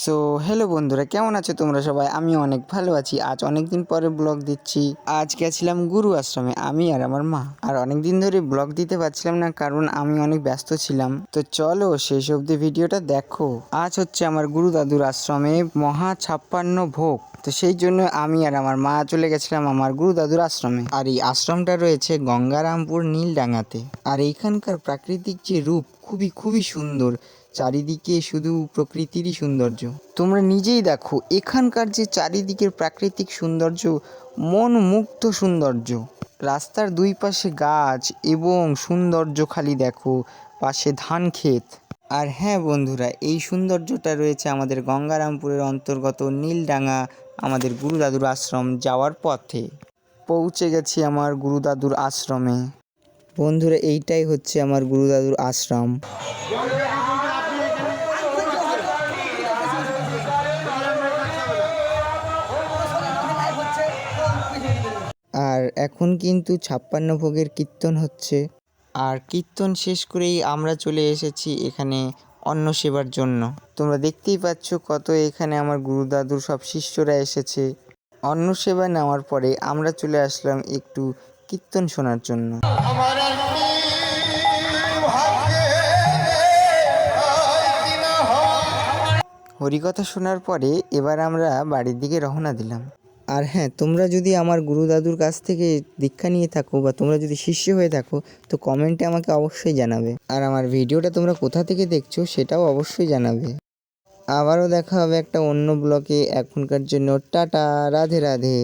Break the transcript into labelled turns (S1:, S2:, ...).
S1: So hello বন্ধুরা, কেমন আছো তোমরা সবাই? আমি অনেক ভালো আছি। আজ অনেক দিন পরে ব্লগ দিচ্ছি। আজ গেছিলাম গুরু আশ্রমে, আমি আর আমার মা। আর অনেক দিন ধরে ব্লগ দিতে পারছিলাম না, কারণ আমি অনেক ব্যস্ত ছিলাম। তো চলো শেষ অবধি ভিডিওটা দেখো। আজ হচ্ছে আমার গুরু দাদুর আশ্রমে মহা 56 ভোগ। তো সেই জন্য আমি আর আমার মা চলে গেছিলাম আমার গুরু দাদুর আশ্রমে। আর এই আশ্রমটা রয়েছে গঙ্গারামপুর নীলডাঙ্গাতে। আর এইখানকার প্রাকৃতিক যে রূপ খুবই সুন্দর। চারিদিকে শুধু প্রকৃতিরই সৌন্দর্য। তোমরা নিজেই দেখো এখানকার যে চারিদিকের প্রাকৃতিক সৌন্দর্য, মন মুগ্ধ সৌন্দর্য। রাস্তার দুই পাশে গাছ এবং সৌন্দর্য খালি দেখো, পাশে ধান ক্ষেত। আর হ্যাঁ বন্ধুরা, এই সৌন্দর্যটা রয়েছে আমাদের গঙ্গারামপুরের অন্তর্গত নীলডাঙ্গা, আমাদের গুরু দাদুর আশ্রম যাওয়ার পথে। পৌঁছে গেছি আমার গুরু দাদুর আশ্রমে। বন্ধুরা, এইটাই হচ্ছে আমার গুরু দাদুর আশ্রম। আর এখন কিন্তু 56 ভোগের কীর্তন হচ্ছে। আর কীর্তন শেষ করেই আমরা চলে এসেছি এখানে অন্ন সেবার জন্য। তোমরা দেখতেই পাচ্ছ কত এখানে আমার গুরু দাদুর সব শিষ্যরা এসেছে। অন্ন সেবা নেওয়ার পরে আমরা চলে আসলাম একটু কীর্তন শোনার জন্য। হরিকথা শোনার পরে এবার আমরা বাড়ির দিকে রওনা দিলাম। আর হ্যাঁ, তোমরা যদি আমার গুরু দাদুর কাছ থেকে দীক্ষা নিয়ে থাকো বা তোমরা যদি শিষ্য হয়ে থাকো, তো কমেন্টে আমাকে অবশ্যই জানাবে। আর আমার ভিডিওটা তোমরা কোথা থেকে দেখছো সেটাও অবশ্যই জানাবে। আবারও দেখা হবে একটা অন্য ব্লগে। এখনকার জন্য টাটা, রাধে রাধে।